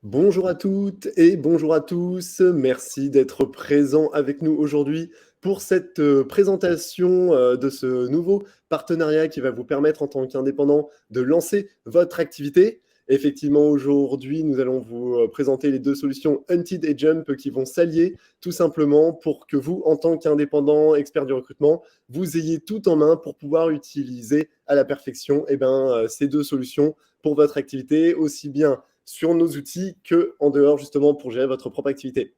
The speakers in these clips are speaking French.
Bonjour à toutes et bonjour à tous. Merci d'être présents avec nous aujourd'hui pour cette présentation de ce nouveau partenariat qui va vous permettre en tant qu'indépendant de lancer votre activité. Effectivement, aujourd'hui, nous allons vous présenter les deux solutions Hunted et Jump qui vont s'allier tout simplement pour que vous, en tant qu'indépendant expert du recrutement, vous ayez tout en main pour pouvoir utiliser à la perfection ces deux solutions pour votre activité, aussi bien sur nos outils que en dehors justement pour gérer votre propre activité.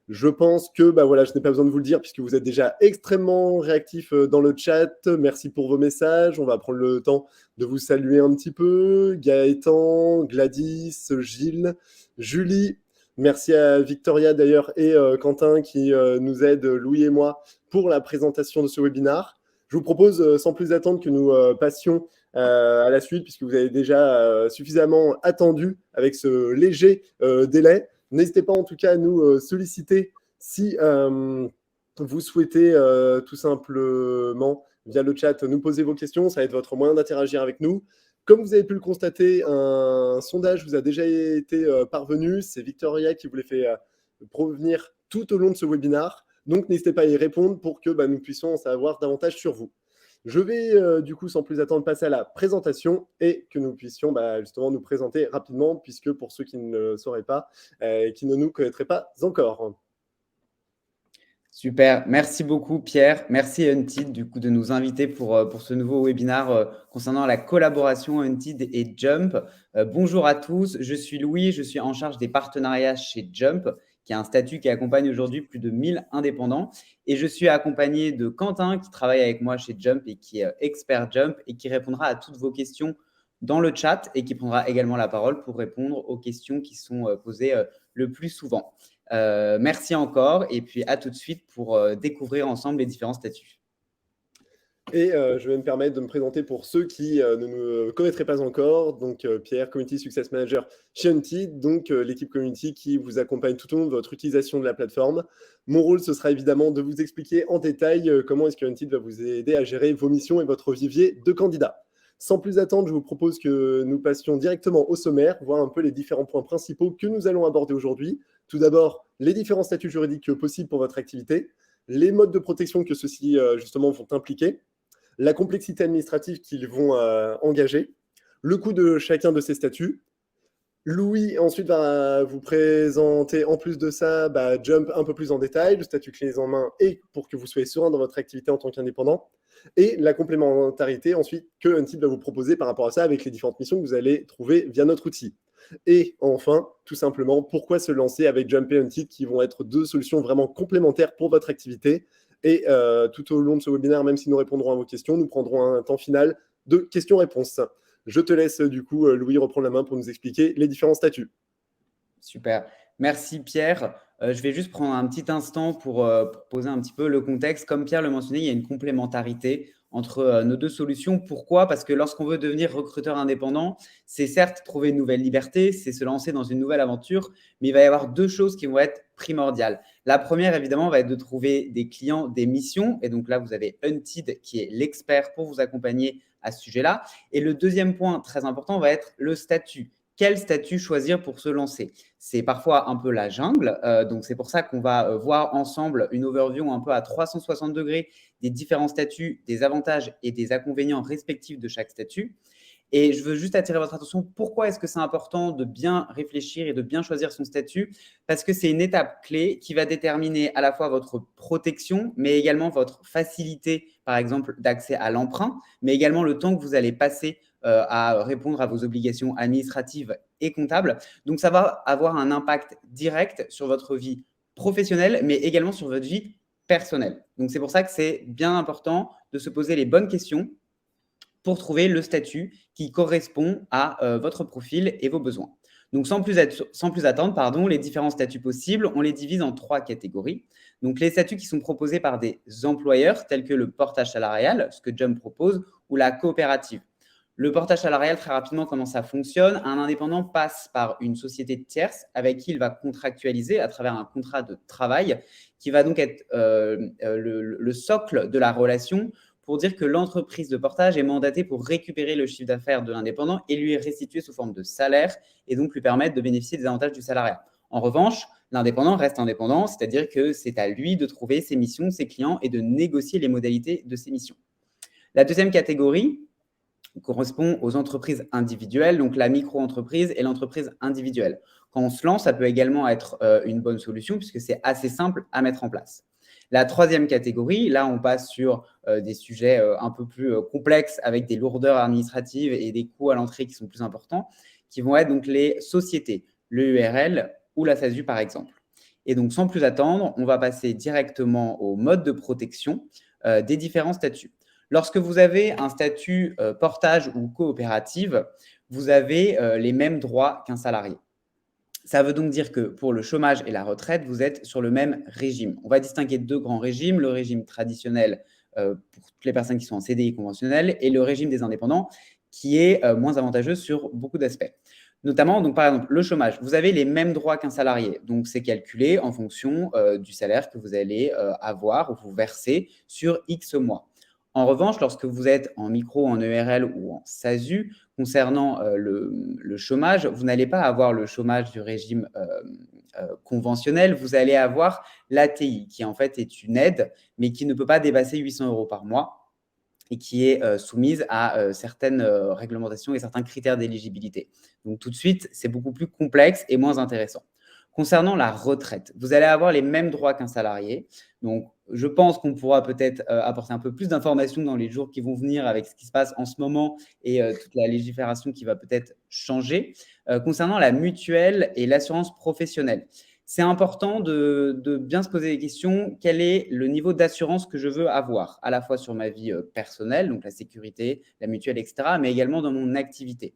Je pense que je n'ai pas besoin de vous le dire puisque vous êtes déjà extrêmement réactifs dans le chat. Merci pour vos messages. On va prendre le temps de vous saluer un petit peu. Gaëtan, Gladys, Gilles, Julie. Merci à Victoria d'ailleurs et Quentin qui nous aident, Louis et moi, pour la présentation de ce webinaire. Je vous propose sans plus attendre que nous passions à la suite puisque vous avez déjà suffisamment attendu avec ce léger délai. N'hésitez pas en tout cas à nous solliciter si vous souhaitez tout simplement via le chat nous poser vos questions. Ça va être votre moyen d'interagir avec nous. Comme vous avez pu le constater, un sondage vous a déjà été parvenu. C'est Victoria qui vous l'a fait provenir tout au long de ce webinaire. Donc n'hésitez pas à y répondre pour que nous puissions en savoir davantage sur vous. Je vais du coup sans plus attendre passer à la présentation et que nous puissions justement nous présenter rapidement puisque pour ceux qui ne le sauraient pas et qui ne nous connaîtraient pas encore. Super, merci beaucoup Pierre, merci Hunted du coup de nous inviter pour ce nouveau webinaire concernant la collaboration Hunted et Jump. Bonjour à tous, je suis Louis, je suis en charge des partenariats chez Jump, qui est un statut qui accompagne aujourd'hui plus de 1000 indépendants. Et je suis accompagné de Quentin qui travaille avec moi chez Jump et qui est expert Jump et qui répondra à toutes vos questions dans le chat et qui prendra également la parole pour répondre aux questions qui sont posées le plus souvent. Merci encore et puis à tout de suite pour découvrir ensemble les différents statuts. Et je vais me permettre de me présenter pour ceux qui ne me connaîtraient pas encore. Donc Pierre, Community Success Manager chez Hunted, donc l'équipe Community qui vous accompagne tout au long de votre utilisation de la plateforme. Mon rôle, ce sera évidemment de vous expliquer en détail comment est-ce que Hunted va vous aider à gérer vos missions et votre vivier de candidats. Sans plus attendre, je vous propose que nous passions directement au sommaire, voir un peu les différents points principaux que nous allons aborder aujourd'hui. Tout d'abord, les différents statuts juridiques possibles pour votre activité, les modes de protection que ceux-ci justement vont impliquer, la complexité administrative qu'ils vont engager, le coût de chacun de ces statuts. Louis ensuite va vous présenter en plus de ça Jump un peu plus en détail, le statut clés en main et pour que vous soyez serein dans votre activité en tant qu'indépendant. Et la complémentarité ensuite que Hunted va vous proposer par rapport à ça avec les différentes missions que vous allez trouver via notre outil. Et enfin, tout simplement, pourquoi se lancer avec Jump et Hunted qui vont être deux solutions vraiment complémentaires pour votre activité. Et tout au long de ce webinaire, même si nous répondrons à vos questions, nous prendrons un temps final de questions-réponses. Je te laisse du coup, Louis, reprendre la main pour nous expliquer les différents statuts. Super. Merci Pierre. Je vais juste prendre un petit instant pour poser un petit peu le contexte. Comme Pierre le mentionnait, il y a une complémentarité entre nos deux solutions. Pourquoi? Parce que lorsqu'on veut devenir recruteur indépendant, c'est certes trouver une nouvelle liberté, c'est se lancer dans une nouvelle aventure, mais il va y avoir deux choses qui vont être primordiales. La première, évidemment, va être de trouver des clients, des missions. Et donc là, vous avez Hunted qui est l'expert pour vous accompagner à ce sujet-là. Et le deuxième point très important va être le statut. Quel statut choisir pour se lancer? C'est parfois un peu la jungle. Donc, c'est pour ça qu'on va voir ensemble une overview un peu à 360 degrés des différents statuts, des avantages et des inconvénients respectifs de chaque statut. Et je veux juste attirer votre attention. Pourquoi est-ce que c'est important de bien réfléchir et de bien choisir son statut? Parce que c'est une étape clé qui va déterminer à la fois votre protection, mais également votre facilité, par exemple, d'accès à l'emprunt, mais également le temps que vous allez passer à répondre à vos obligations administratives et comptables. Donc, ça va avoir un impact direct sur votre vie professionnelle, mais également sur votre vie personnelle. Donc, c'est pour ça que c'est bien important de se poser les bonnes questions pour trouver le statut qui correspond à votre profil et vos besoins. Donc, sans plus attendre, les différents statuts possibles, on les divise en trois catégories. Donc, les statuts qui sont proposés par des employeurs, tels que le portage salarial, ce que Jump propose, ou la coopérative. Le portage salarial, très rapidement, comment ça fonctionne? Un indépendant passe par une société tierce avec qui il va contractualiser à travers un contrat de travail qui va donc être le socle de la relation pour dire que l'entreprise de portage est mandatée pour récupérer le chiffre d'affaires de l'indépendant et lui restituer sous forme de salaire et donc lui permettre de bénéficier des avantages du salariat. En revanche, l'indépendant reste indépendant, c'est-à-dire que c'est à lui de trouver ses missions, ses clients et de négocier les modalités de ses missions. La deuxième catégorie correspond aux entreprises individuelles, donc la micro-entreprise et l'entreprise individuelle. Quand on se lance, ça peut également être une bonne solution puisque c'est assez simple à mettre en place. La troisième catégorie, là, on passe sur des sujets un peu plus complexes avec des lourdeurs administratives et des coûts à l'entrée qui sont plus importants, qui vont être donc les sociétés, l'EURL ou la SASU par exemple. Et donc, sans plus attendre, on va passer directement au mode de protection des différents statuts. Lorsque vous avez un statut portage ou coopérative, vous avez les mêmes droits qu'un salarié. Ça veut donc dire que pour le chômage et la retraite, vous êtes sur le même régime. On va distinguer deux grands régimes, le régime traditionnel pour toutes les personnes qui sont en CDI conventionnel et le régime des indépendants qui est moins avantageux sur beaucoup d'aspects. Notamment, donc, par exemple, le chômage, vous avez les mêmes droits qu'un salarié. Donc, c'est calculé en fonction du salaire que vous allez avoir ou vous verser sur X mois. En revanche, lorsque vous êtes en micro, en ERL ou en SASU, concernant le chômage, vous n'allez pas avoir le chômage du régime conventionnel, vous allez avoir l'ATI, qui en fait est une aide, mais qui ne peut pas dépasser 800 € par mois et qui est soumise à certaines réglementations et certains critères d'éligibilité. Donc tout de suite, c'est beaucoup plus complexe et moins intéressant. Concernant la retraite, vous allez avoir les mêmes droits qu'un salarié. Donc, je pense qu'on pourra peut-être apporter un peu plus d'informations dans les jours qui vont venir avec ce qui se passe en ce moment et toute la légifération qui va peut-être changer. Concernant la mutuelle et l'assurance professionnelle, c'est important de bien se poser des questions. Quel est le niveau d'assurance que je veux avoir, à la fois sur ma vie personnelle, donc la sécurité, la mutuelle, etc., mais également dans mon activité.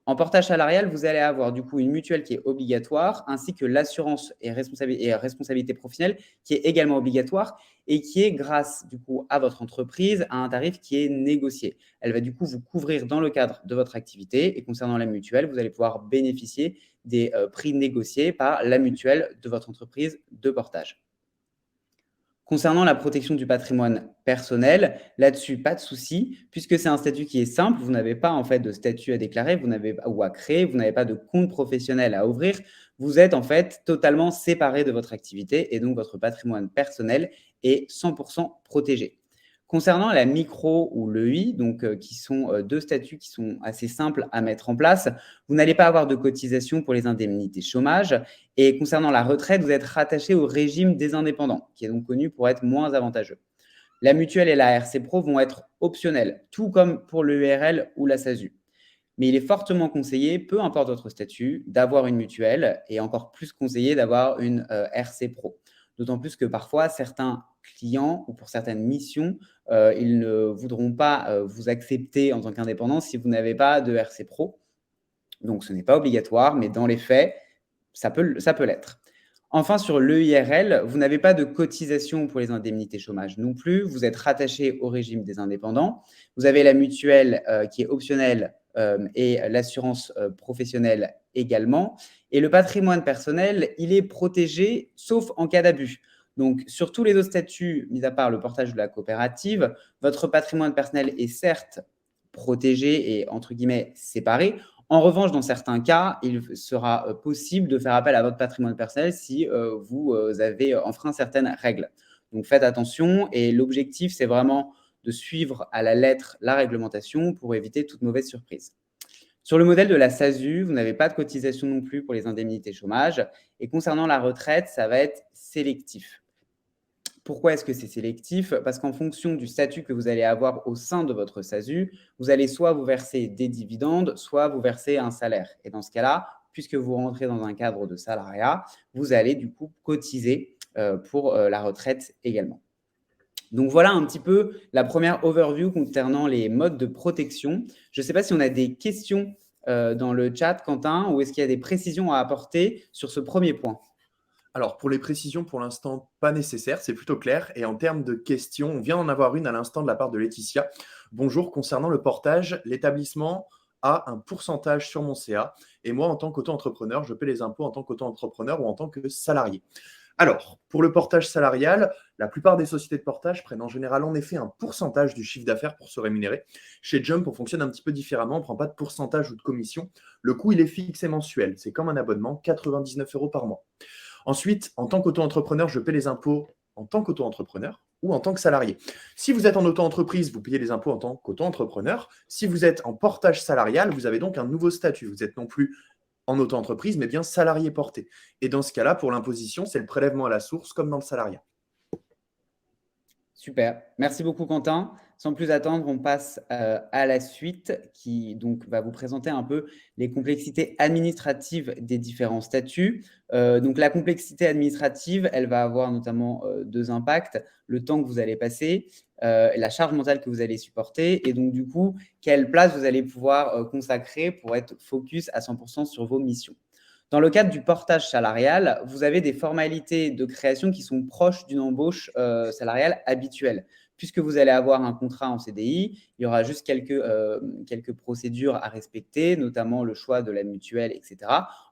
En portage salarial, vous allez avoir du coup une mutuelle qui est obligatoire, ainsi que l'assurance et responsabilité professionnelle qui est également obligatoire et qui est grâce du coup à votre entreprise à un tarif qui est négocié. Elle va du coup vous couvrir dans le cadre de votre activité et concernant la mutuelle, vous allez pouvoir bénéficier des prix négociés par la mutuelle de votre entreprise de portage. Concernant la protection du patrimoine personnel, là-dessus, pas de souci, puisque c'est un statut qui est simple. Vous n'avez pas en fait de statut à déclarer ou à créer, vous n'avez pas de compte professionnel à ouvrir. Vous êtes en fait totalement séparé de votre activité et donc votre patrimoine personnel est 100% protégé. Concernant la micro ou l'EI, donc qui sont deux statuts qui sont assez simples à mettre en place, vous n'allez pas avoir de cotisation pour les indemnités chômage. Et concernant la retraite, vous êtes rattaché au régime des indépendants, qui est donc connu pour être moins avantageux. La mutuelle et la RC Pro vont être optionnelles, tout comme pour l'EURL ou la SASU. Mais il est fortement conseillé, peu importe votre statut, d'avoir une mutuelle et encore plus conseillé d'avoir une RC Pro. D'autant plus que parfois, certains clients ou pour certaines missions, ils ne voudront pas vous accepter en tant qu'indépendant si vous n'avez pas de RC Pro. Donc, ce n'est pas obligatoire, mais dans les faits, ça peut l'être. Enfin, sur l'EIRL, vous n'avez pas de cotisation pour les indemnités chômage non plus. Vous êtes rattaché au régime des indépendants. Vous avez la mutuelle qui est optionnelle et l'assurance professionnelle également. Et le patrimoine personnel, il est protégé sauf en cas d'abus. Donc, sur tous les autres statuts, mis à part le portage de la coopérative, votre patrimoine personnel est certes protégé et entre guillemets séparé. En revanche, dans certains cas, il sera possible de faire appel à votre patrimoine personnel si vous avez enfreint certaines règles. Donc, faites attention et l'objectif, c'est vraiment de suivre à la lettre la réglementation pour éviter toute mauvaise surprise. Sur le modèle de la SASU, vous n'avez pas de cotisation non plus pour les indemnités chômage. Et concernant la retraite, ça va être sélectif. Pourquoi est-ce que c'est sélectif? Parce qu'en fonction du statut que vous allez avoir au sein de votre SASU, vous allez soit vous verser des dividendes, soit vous verser un salaire. Et dans ce cas-là, puisque vous rentrez dans un cadre de salariat, vous allez du coup cotiser pour la retraite également. Donc voilà un petit peu la première overview concernant les modes de protection. Je ne sais pas si on a des questions dans le chat, Quentin, ou est-ce qu'il y a des précisions à apporter sur ce premier point? Alors, pour les précisions, pour l'instant, pas nécessaire, c'est plutôt clair. Et en termes de questions, on vient d'en avoir une à l'instant de la part de Laetitia. Bonjour, concernant le portage, l'établissement a un pourcentage sur mon CA. Et moi, en tant qu'auto-entrepreneur, je paie les impôts en tant qu'auto-entrepreneur ou en tant que salarié. Alors, pour le portage salarial, la plupart des sociétés de portage prennent en général en effet un pourcentage du chiffre d'affaires pour se rémunérer. Chez Jump, on fonctionne un petit peu différemment, on ne prend pas de pourcentage ou de commission. Le coût, il est fixe et mensuel. C'est comme un abonnement, 99 € par mois. Ensuite, en tant qu'auto-entrepreneur, je paie les impôts en tant qu'auto-entrepreneur ou en tant que salarié. Si vous êtes en auto-entreprise, vous payez les impôts en tant qu'auto-entrepreneur. Si vous êtes en portage salarial, vous avez donc un nouveau statut. Vous êtes non plus en auto-entreprise, mais bien salarié porté. Et dans ce cas-là, pour l'imposition, c'est le prélèvement à la source, comme dans le salariat. Super. Merci beaucoup, Quentin. Sans plus attendre, on passe à la suite qui donc va vous présenter un peu les complexités administratives des différents statuts. Donc, la complexité administrative, elle va avoir notamment deux impacts. Le temps que vous allez passer, la charge mentale que vous allez supporter et donc, du coup, quelle place vous allez pouvoir consacrer pour être focus à 100% sur vos missions. Dans le cadre du portage salarial, vous avez des formalités de création qui sont proches d'une embauche salariale habituelle. Puisque vous allez avoir un contrat en CDI, il y aura juste quelques procédures à respecter, notamment le choix de la mutuelle, etc.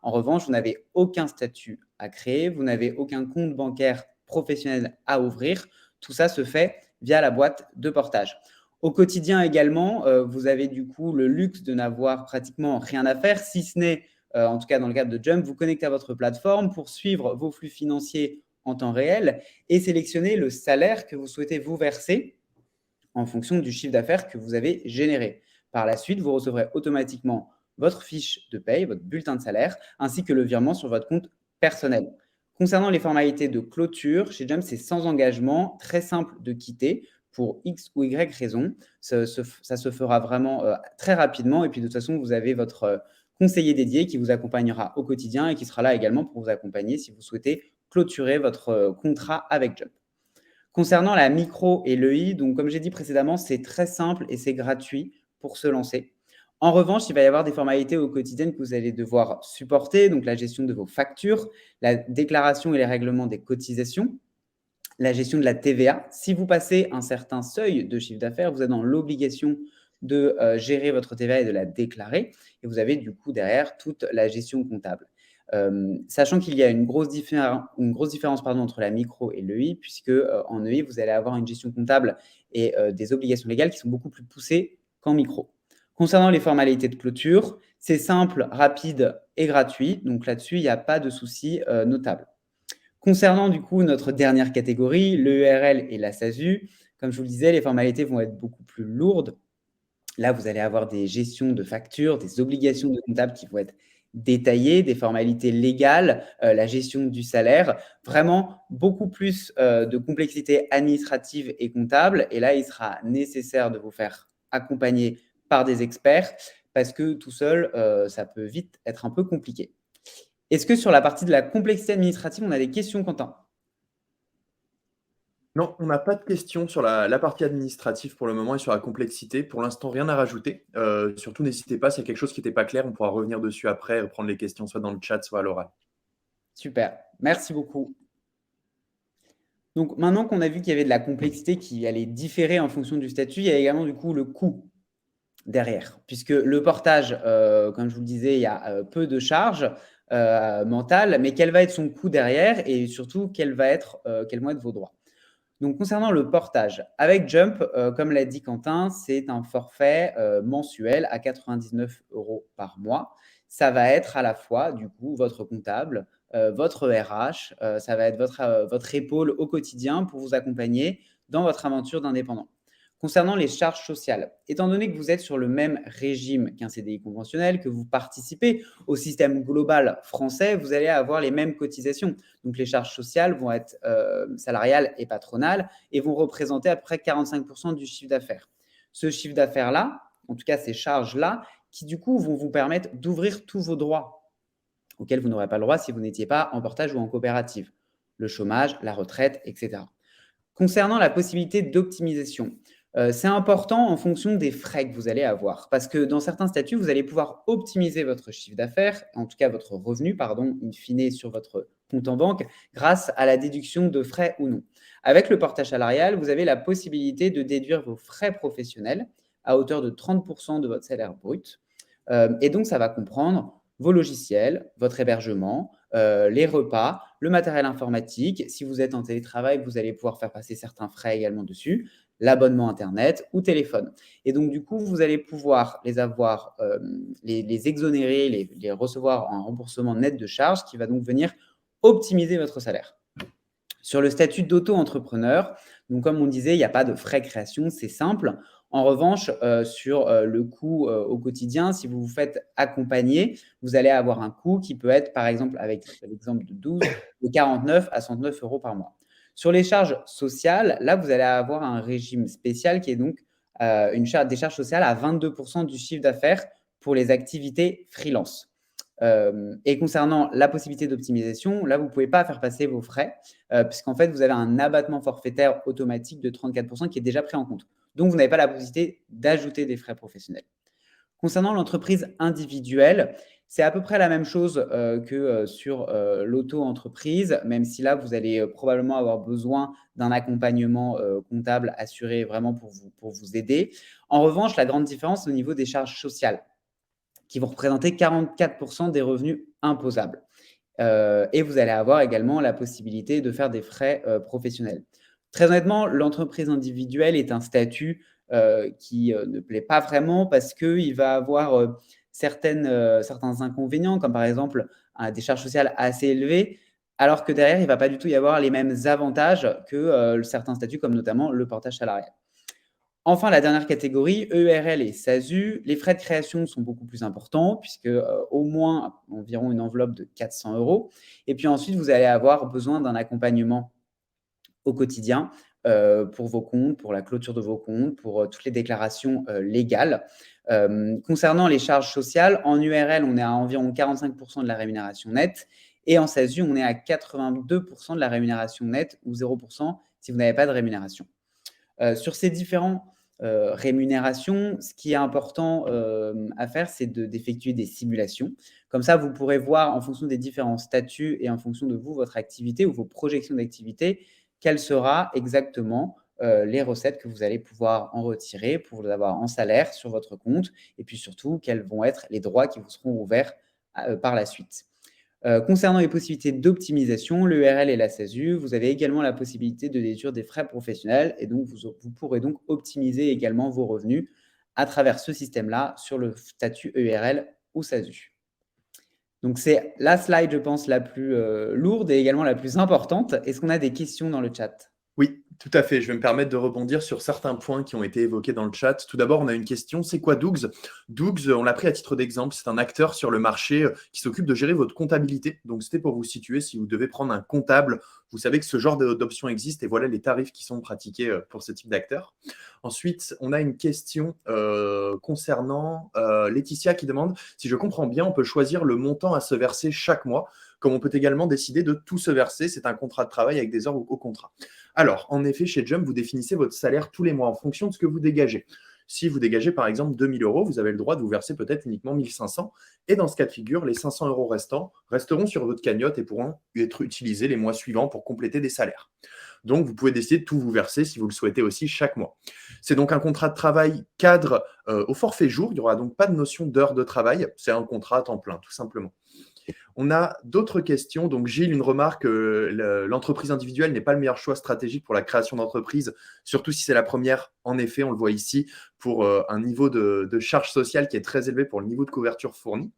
En revanche, vous n'avez aucun statut à créer, vous n'avez aucun compte bancaire professionnel à ouvrir. Tout ça se fait via la boîte de portage. Au quotidien également, vous avez du coup le luxe de n'avoir pratiquement rien à faire, si ce n'est en tout cas dans le cadre de Jump, vous connectez à votre plateforme pour suivre vos flux financiers en temps réel et sélectionner le salaire que vous souhaitez vous verser en fonction du chiffre d'affaires que vous avez généré. Par la suite, vous recevrez automatiquement votre fiche de paye, votre bulletin de salaire, ainsi que le virement sur votre compte personnel. Concernant les formalités de clôture, chez Jump, c'est sans engagement, très simple de quitter pour X ou Y raison. Ça se fera vraiment très rapidement et puis de toute façon, vous avez votre conseiller dédié qui vous accompagnera au quotidien et qui sera là également pour vous accompagner si vous souhaitez clôturer votre contrat avec Jump. Concernant la micro et l'EI, donc comme j'ai dit précédemment, c'est très simple et c'est gratuit pour se lancer. En revanche, il va y avoir des formalités au quotidien que vous allez devoir supporter, donc la gestion de vos factures, la déclaration et les règlements des cotisations, la gestion de la TVA. Si vous passez un certain seuil de chiffre d'affaires, vous êtes dans l'obligation de gérer votre TVA et de la déclarer. Et vous avez du coup derrière toute la gestion comptable. Sachant qu'il y a une grosse différence entre la micro et l'EI, puisque en EI, vous allez avoir une gestion comptable et des obligations légales qui sont beaucoup plus poussées qu'en micro. Concernant les formalités de clôture, c'est simple, rapide et gratuit. Donc là-dessus, il n'y a pas de souci notable. Concernant du coup notre dernière catégorie, l'EURL et la SASU, comme je vous le disais, les formalités vont être beaucoup plus lourdes. Là, vous allez avoir des gestions de factures, des obligations de comptable qui vont être détaillées, des formalités légales, la gestion du salaire, vraiment beaucoup plus de complexité administrative et comptable. Et là, il sera nécessaire de vous faire accompagner par des experts parce que tout seul, ça peut vite être un peu compliqué. Est-ce que sur la partie de la complexité administrative, on a des questions, Quentin ? Non, on n'a pas de questions sur la partie administrative pour le moment et sur la complexité. Pour l'instant, rien à rajouter. Surtout, n'hésitez pas, s'il y a quelque chose qui n'était pas clair, on pourra revenir dessus après, reprendre les questions soit dans le chat, soit à l'oral. Super, merci beaucoup. Donc maintenant qu'on a vu qu'il y avait de la complexité qui allait différer en fonction du statut, il y a également du coup le coût derrière. Puisque le portage, comme je vous le disais, il y a peu de charges mentales, mais quel va être son coût derrière et surtout quels vont être vos droits. Donc, concernant le portage, avec Jump, comme l'a dit Quentin, c'est un forfait mensuel à 99 € par mois. Ça va être à la fois, du coup, votre comptable, votre RH, ça va être votre épaule au quotidien pour vous accompagner dans votre aventure d'indépendant. Concernant les charges sociales, étant donné que vous êtes sur le même régime qu'un CDI conventionnel, que vous participez au système global français, vous allez avoir les mêmes cotisations. Donc, les charges sociales vont être salariales et patronales et vont représenter à peu près 45% du chiffre d'affaires. Ce chiffre d'affaires-là, en tout cas ces charges-là, qui du coup vont vous permettre d'ouvrir tous vos droits auxquels vous n'aurez pas le droit si vous n'étiez pas en portage ou en coopérative. Le chômage, la retraite, etc. Concernant la possibilité d'optimisation, c'est important en fonction des frais que vous allez avoir. Parce que dans certains statuts, vous allez pouvoir optimiser votre chiffre d'affaires, en tout cas votre revenu, in fine, sur votre compte en banque, grâce à la déduction de frais ou non. Avec le portage salarial, vous avez la possibilité de déduire vos frais professionnels à hauteur de 30% de votre salaire brut. Et donc, ça va comprendre vos logiciels, votre hébergement, les repas, le matériel informatique. Si vous êtes en télétravail, vous allez pouvoir faire passer certains frais également dessus, l'abonnement Internet ou téléphone. Et donc, du coup, vous allez pouvoir les avoir, les exonérer, les recevoir en remboursement net de charges qui va donc venir optimiser votre salaire. Sur le statut d'auto-entrepreneur, donc comme on disait, il n'y a pas de frais création, c'est simple. En revanche, sur le coût au quotidien, si vous vous faites accompagner, vous allez avoir un coût qui peut être, par exemple, avec l'exemple de 12, de 49 à 109 euros par mois. Sur les charges sociales, là, vous allez avoir un régime spécial qui est donc des charges sociales à 22% du chiffre d'affaires pour les activités freelance. Et concernant la possibilité d'optimisation, là, vous ne pouvez pas faire passer vos frais, puisqu'en fait, vous avez un abattement forfaitaire automatique de 34% qui est déjà pris en compte. Donc, vous n'avez pas la possibilité d'ajouter des frais professionnels. Concernant l'entreprise individuelle, c'est à peu près la même chose que sur l'auto-entreprise, même si là, vous allez probablement avoir besoin d'un accompagnement comptable assuré vraiment pour vous aider. En revanche, la grande différence, c'est au niveau des charges sociales, qui vont représenter 44% des revenus imposables. Et vous allez avoir également la possibilité de faire des frais professionnels. Très honnêtement, l'entreprise individuelle est un statut qui ne plaît pas vraiment parce qu'il va avoir certains inconvénients, comme par exemple des charges sociales assez élevées, alors que derrière, il ne va pas du tout y avoir les mêmes avantages que certains statuts, comme notamment le portage salarial. Enfin, la dernière catégorie, EURL et SASU, les frais de création sont beaucoup plus importants puisque au moins environ une enveloppe de 400 euros. Et puis ensuite, vous allez avoir besoin d'un accompagnement au quotidien pour vos comptes, pour la clôture de vos comptes, pour toutes les déclarations légales. Concernant les charges sociales, en URL, on est à environ 45% de la rémunération nette et en SASU, on est à 82% de la rémunération nette ou 0% si vous n'avez pas de rémunération. Sur ces différents rémunérations, ce qui est important à faire, c'est d'effectuer des simulations. Comme ça, vous pourrez voir en fonction des différents statuts et en fonction de vous, votre activité ou vos projections d'activité, quelles seront exactement les recettes que vous allez pouvoir en retirer pour les avoir en salaire sur votre compte et puis surtout, quels vont être les droits qui vous seront ouverts par la suite. Concernant les possibilités d'optimisation, l'URL et la SASU, vous avez également la possibilité de déduire des frais professionnels et donc vous pourrez donc optimiser également vos revenus à travers ce système-là sur le statut URL ou SASU. Donc, c'est la slide, je pense, la plus lourde et également la plus importante. Est-ce qu'on a des questions dans le chat ? Oui, tout à fait. Je vais me permettre de rebondir sur certains points qui ont été évoqués dans le chat. Tout d'abord, on a une question. C'est quoi Dougs? Dougs, on l'a pris à titre d'exemple. C'est un acteur sur le marché qui s'occupe de gérer votre comptabilité. Donc, c'était pour vous situer si vous devez prendre un comptable. Vous savez que ce genre d'option existe et voilà les tarifs qui sont pratiqués pour ce type d'acteur. Ensuite, on a une question concernant Laetitia qui demande si je comprends bien, on peut choisir le montant à se verser chaque mois, comme on peut également décider de tout se verser. C'est un contrat de travail avec des heures au contrat. Alors, en effet, chez Jump, vous définissez votre salaire tous les mois en fonction de ce que vous dégagez. Si vous dégagez par exemple 2 000 euros, vous avez le droit de vous verser peut-être uniquement 1 500. Et dans ce cas de figure, les 500 euros restants resteront sur votre cagnotte et pourront être utilisés les mois suivants pour compléter des salaires. Donc, vous pouvez décider de tout vous verser si vous le souhaitez aussi chaque mois. C'est donc un contrat de travail cadre au forfait jour. Il n'y aura donc pas de notion d'heure de travail. C'est un contrat à temps plein, tout simplement. On a d'autres questions. Donc, Gilles, une remarque, l'entreprise individuelle n'est pas le meilleur choix stratégique pour la création d'entreprise, surtout si c'est la première. En effet, on le voit ici, pour un niveau de charge sociale qui est très élevé pour le niveau de couverture fourni.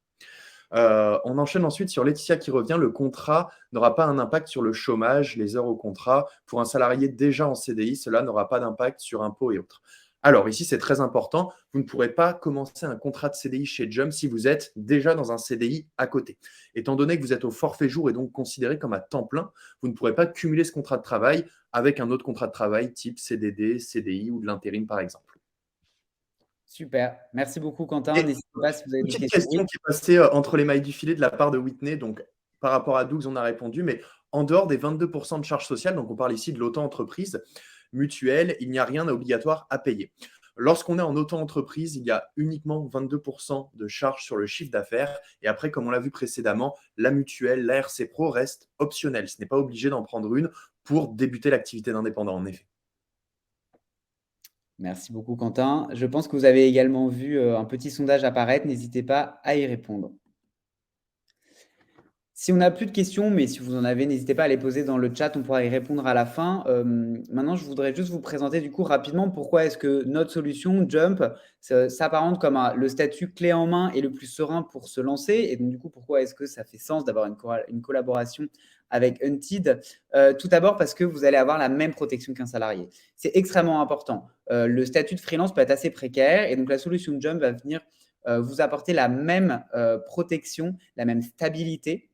On enchaîne ensuite sur Laetitia qui revient. Le contrat n'aura pas un impact sur le chômage, les heures au contrat. Pour un salarié déjà en CDI, cela n'aura pas d'impact sur impôts et autres. Alors ici, c'est très important. Vous ne pourrez pas commencer un contrat de CDI chez Jump si vous êtes déjà dans un CDI à côté. Étant donné que vous êtes au forfait jour et donc considéré comme à temps plein, vous ne pourrez pas cumuler ce contrat de travail avec un autre contrat de travail type CDD, CDI ou de l'intérim par exemple. Super. Merci beaucoup, Quentin. N'hésitez pas si vous avez Une des petite questions. question qui est passée entre les mailles du filet de la part de Whitney. Donc, par rapport à Dougs, on a répondu, mais en dehors des 22% de charges sociales, donc on parle ici de l'auto-entreprise mutuelle, il n'y a rien d'obligatoire à payer. Lorsqu'on est en auto-entreprise, il y a uniquement 22% de charges sur le chiffre d'affaires. Et après, comme on l'a vu précédemment, la mutuelle, la RC Pro reste optionnelle. Ce n'est pas obligé d'en prendre une pour débuter l'activité d'indépendant, en effet. Merci beaucoup, Quentin. Je pense que vous avez également vu un petit sondage apparaître. N'hésitez pas à y répondre. Si on n'a plus de questions, mais si vous en avez, n'hésitez pas à les poser dans le chat, on pourra y répondre à la fin. Maintenant, je voudrais juste vous présenter du coup rapidement pourquoi est-ce que notre solution Jump s'apparente comme le statut clé en main et le plus serein pour se lancer. Et donc du coup, pourquoi est-ce que ça fait sens d'avoir une collaboration avec Unted? Tout d'abord parce que vous allez avoir la même protection qu'un salarié. C'est extrêmement important. Le statut de freelance peut être assez précaire et donc la solution Jump va venir vous apporter la même protection, la même stabilité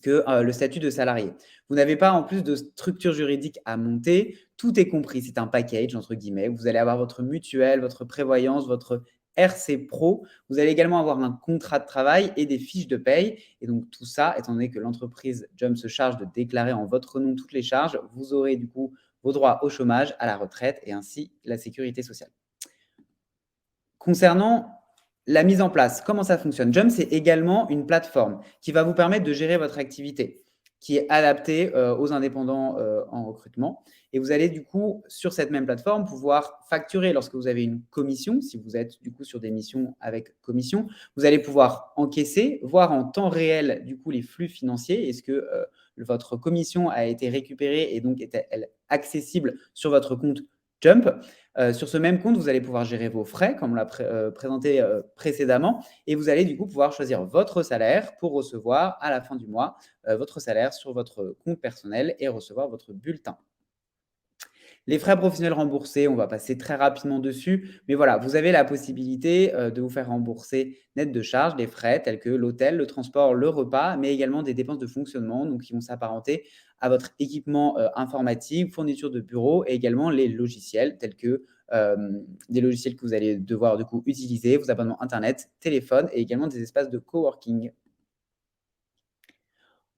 que le statut de salarié. Vous n'avez pas en plus de structure juridique à monter, tout est compris, c'est un package entre guillemets. Vous allez avoir votre mutuelle, votre prévoyance, votre RC Pro. Vous allez également avoir un contrat de travail et des fiches de paye. Et donc tout ça, étant donné que l'entreprise Jump se charge de déclarer en votre nom toutes les charges, vous aurez du coup vos droits au chômage, à la retraite et ainsi la sécurité sociale. Concernant la mise en place, comment ça fonctionne? Jump, c'est également une plateforme qui va vous permettre de gérer votre activité, qui est adaptée aux indépendants en recrutement. Et vous allez du coup, sur cette même plateforme, pouvoir facturer lorsque vous avez une commission. Si vous êtes du coup sur des missions avec commission, vous allez pouvoir encaisser, voir en temps réel du coup les flux financiers. Est-ce que votre commission a été récupérée et donc est-elle accessible sur votre compte Jump? Sur ce même compte, vous allez pouvoir gérer vos frais, comme on l'a présenté précédemment, et vous allez du coup pouvoir choisir votre salaire pour recevoir à la fin du mois votre salaire sur votre compte personnel et recevoir votre bulletin. Les frais professionnels remboursés, on va passer très rapidement dessus, mais voilà, vous avez la possibilité de vous faire rembourser net de charges les frais tels que l'hôtel, le transport, le repas, mais également des dépenses de fonctionnement, donc qui vont s'apparenter à votre équipement informatique, fourniture de bureau et également les logiciels tels que des logiciels que vous allez devoir du coup utiliser, vos abonnements internet, téléphone et également des espaces de coworking.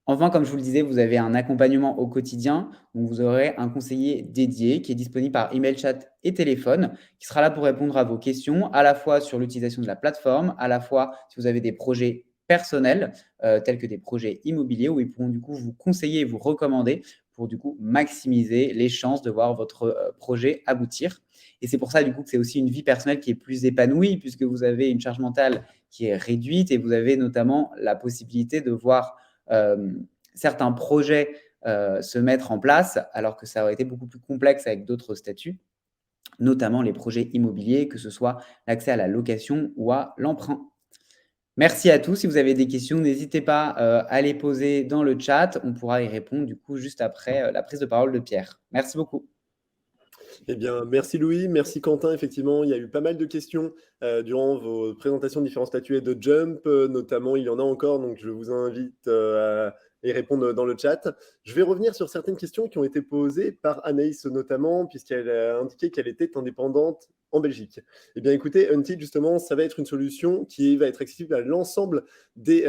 Enfin, comme je vous le disais, vous avez un accompagnement au quotidien. Donc, vous aurez un conseiller dédié qui est disponible par email, chat et téléphone, qui sera là pour répondre à vos questions, à la fois sur l'utilisation de la plateforme, à la fois si vous avez des projets personnels, tels que des projets immobiliers, où ils pourront du coup vous conseiller et vous recommander pour du coup maximiser les chances de voir votre projet aboutir. Et c'est pour ça du coup que c'est aussi une vie personnelle qui est plus épanouie, puisque vous avez une charge mentale qui est réduite et vous avez notamment la possibilité de voir certains projets se mettre en place, alors que ça aurait été beaucoup plus complexe avec d'autres statuts, notamment les projets immobiliers, que ce soit l'accès à la location ou à l'emprunt. Merci à tous. Si vous avez des questions, n'hésitez pas à les poser dans le chat. On pourra y répondre du coup juste après la prise de parole de Pierre. Merci beaucoup. Eh bien, merci Louis, merci Quentin. Effectivement, il y a eu pas mal de questions durant vos présentations de différents statuets de Jump, notamment il y en a encore, donc je vous invite à y répondre dans le chat. Je vais revenir sur certaines questions qui ont été posées par Anaïs notamment, puisqu'elle a indiqué qu'elle était indépendante en Belgique. Eh bien, écoutez, Until, justement, ça va être une solution qui va être accessible à l'ensemble des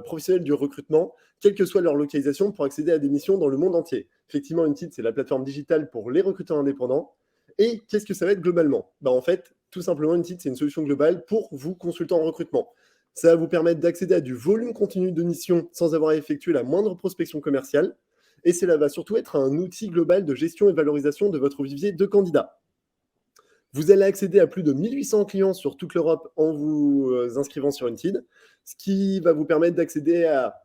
professionnels du recrutement, quelle que soit leur localisation, pour accéder à des missions dans le monde entier. Effectivement, Until, c'est la plateforme digitale pour les recruteurs indépendants. Et qu'est-ce que ça va être globalement? En fait, tout simplement, Until, c'est une solution globale pour vous, consultants en recrutement. Ça va vous permettre d'accéder à du volume continu de missions sans avoir à effectuer la moindre prospection commerciale. Et cela va surtout être un outil global de gestion et valorisation de votre vivier de candidats. Vous allez accéder à plus de 1800 clients sur toute l'Europe en vous inscrivant sur Until, ce qui va vous permettre d'accéder à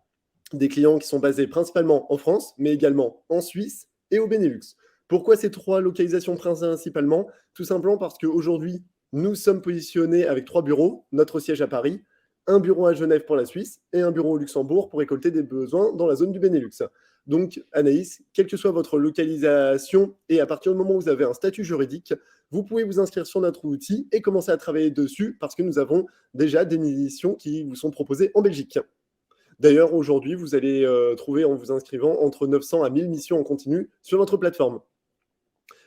des clients qui sont basés principalement en France, mais également en Suisse et au Benelux. Pourquoi ces 3 localisations principalement? Tout simplement parce qu'aujourd'hui, nous sommes positionnés avec 3 bureaux, notre siège à Paris, un bureau à Genève pour la Suisse et un bureau au Luxembourg pour récolter des besoins dans la zone du Benelux. Donc, Anaïs, quelle que soit votre localisation et à partir du moment où vous avez un statut juridique, vous pouvez vous inscrire sur notre outil et commencer à travailler dessus parce que nous avons déjà des missions qui vous sont proposées en Belgique. D'ailleurs, aujourd'hui, vous allez trouver en vous inscrivant entre 900 à 1000 missions en continu sur notre plateforme.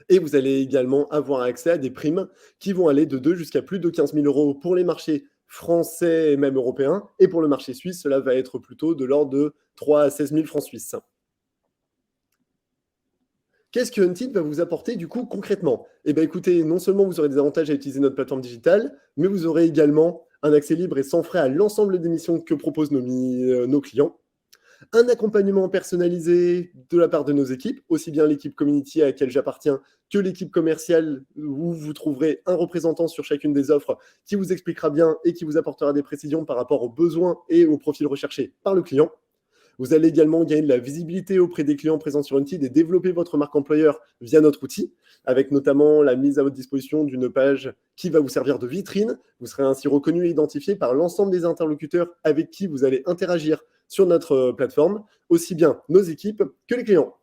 Et vous allez également avoir accès à des primes qui vont aller de 2 jusqu'à plus de 15 000 euros pour les marchés français et même européens. Et pour le marché suisse, cela va être plutôt de l'ordre de 3 à 16 000 francs suisses. Qu'est-ce que Until va vous apporter du coup concrètement? Eh bien écoutez, non seulement vous aurez des avantages à utiliser notre plateforme digitale, mais vous aurez également un accès libre et sans frais à l'ensemble des missions que proposent nos clients, un accompagnement personnalisé de la part de nos équipes, aussi bien l'équipe community à laquelle j'appartiens que l'équipe commerciale où vous trouverez un représentant sur chacune des offres qui vous expliquera bien et qui vous apportera des précisions par rapport aux besoins et aux profils recherchés par le client. Vous allez également gagner de la visibilité auprès des clients présents sur Unteed et développer votre marque employeur via notre outil, avec notamment la mise à votre disposition d'une page qui va vous servir de vitrine. Vous serez ainsi reconnu et identifié par l'ensemble des interlocuteurs avec qui vous allez interagir sur notre plateforme, aussi bien nos équipes que les clients.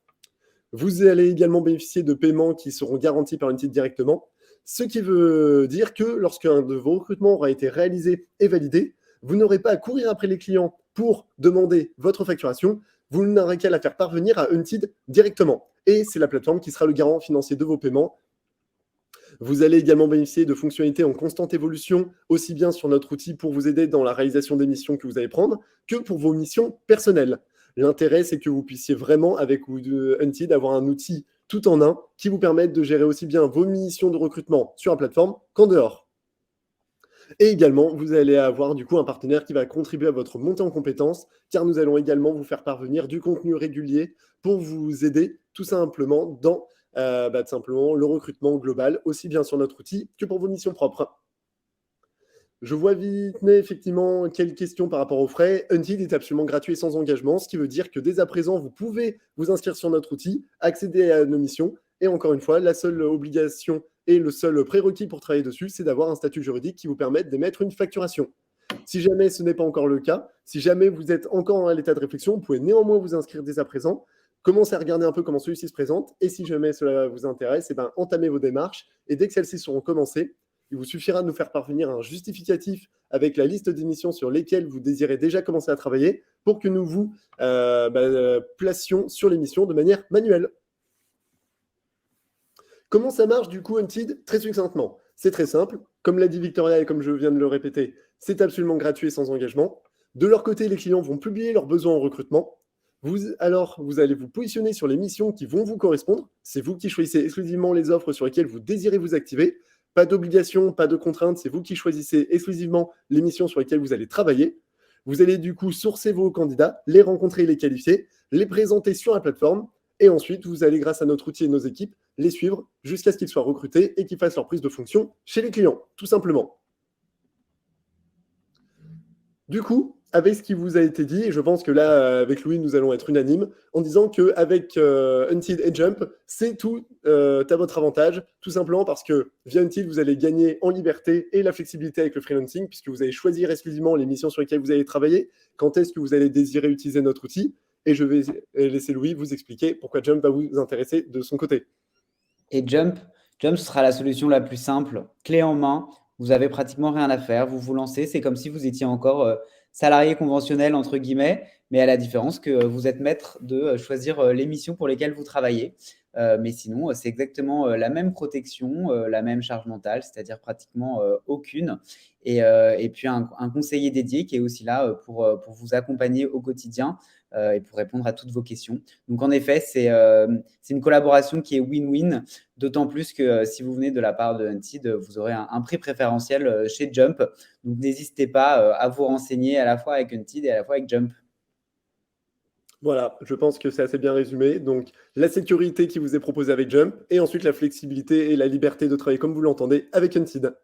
Vous allez également bénéficier de paiements qui seront garantis par Unteed directement, ce qui veut dire que lorsqu'un de vos recrutements aura été réalisé et validé, vous n'aurez pas à courir après les clients pour demander votre facturation, vous n'aurez qu'à la faire parvenir à Unteed directement. Et c'est la plateforme qui sera le garant financier de vos paiements. Vous allez également bénéficier de fonctionnalités en constante évolution, aussi bien sur notre outil pour vous aider dans la réalisation des missions que vous allez prendre, que pour vos missions personnelles. L'intérêt, c'est que vous puissiez vraiment, avec Unteed, avoir un outil tout en un qui vous permette de gérer aussi bien vos missions de recrutement sur la plateforme qu'en dehors. Et également, vous allez avoir du coup un partenaire qui va contribuer à votre montée en compétences, car nous allons également vous faire parvenir du contenu régulier pour vous aider tout simplement dans tout simplement le recrutement global, aussi bien sur notre outil que pour vos missions propres. Je vois vite, mais effectivement, quelles questions par rapport aux frais. Unteed est absolument gratuit et sans engagement, ce qui veut dire que dès à présent, vous pouvez vous inscrire sur notre outil, accéder à nos missions. Et encore une fois, la seule obligation et le seul prérequis pour travailler dessus, c'est d'avoir un statut juridique qui vous permette d'émettre une facturation. Si jamais ce n'est pas encore le cas, si jamais vous êtes encore à l'état de réflexion, vous pouvez néanmoins vous inscrire dès à présent, commencer à regarder un peu comment celui-ci se présente, et si jamais cela vous intéresse, entamez vos démarches, et dès que celles-ci seront commencées, il vous suffira de nous faire parvenir un justificatif avec la liste d'émissions sur lesquelles vous désirez déjà commencer à travailler pour que nous vous placions sur l'émission de manière manuelle. Comment ça marche du coup Unteed? Très succinctement, c'est très simple. Comme l'a dit Victoria et comme je viens de le répéter, c'est absolument gratuit et sans engagement. De leur côté, les clients vont publier leurs besoins en recrutement. Vous allez vous positionner sur les missions qui vont vous correspondre. C'est vous qui choisissez exclusivement les offres sur lesquelles vous désirez vous activer. Pas d'obligation, pas de contrainte, c'est vous qui choisissez exclusivement les missions sur lesquelles vous allez travailler. Vous allez du coup sourcer vos candidats, les rencontrer et les qualifier, les présenter sur la plateforme, et ensuite vous allez, grâce à notre outil et nos équipes, les suivre jusqu'à ce qu'ils soient recrutés et qu'ils fassent leur prise de fonction chez les clients, tout simplement. Du coup, avec ce qui vous a été dit, et je pense que là, avec Louis, nous allons être unanimes, en disant qu'avec Unteed et Jump, c'est tout à votre avantage, tout simplement parce que via Unteed, vous allez gagner en liberté et la flexibilité avec le freelancing, puisque vous allez choisir exclusivement les missions sur lesquelles vous allez travailler, quand est-ce que vous allez désirer utiliser notre outil, et je vais laisser Louis vous expliquer pourquoi Jump va vous intéresser de son côté. Et Jump, ce sera la solution la plus simple, clé en main. Vous avez pratiquement rien à faire. Vous vous lancez. C'est comme si vous étiez encore salarié conventionnel, entre guillemets, mais à la différence que vous êtes maître de choisir les missions pour lesquelles vous travaillez. Mais sinon, c'est exactement la même protection, la même charge mentale, c'est-à-dire pratiquement aucune. Et puis, un conseiller dédié qui est aussi là pour vous accompagner au quotidien et pour répondre à toutes vos questions. Donc, en effet, c'est une collaboration qui est win-win, d'autant plus que si vous venez de la part de Unteed, vous aurez un prix préférentiel chez Jump. Donc, n'hésitez pas à vous renseigner à la fois avec Unteed et à la fois avec Jump. Voilà, je pense que c'est assez bien résumé. Donc, la sécurité qui vous est proposée avec Jump et ensuite la flexibilité et la liberté de travailler comme vous l'entendez avec Unteed.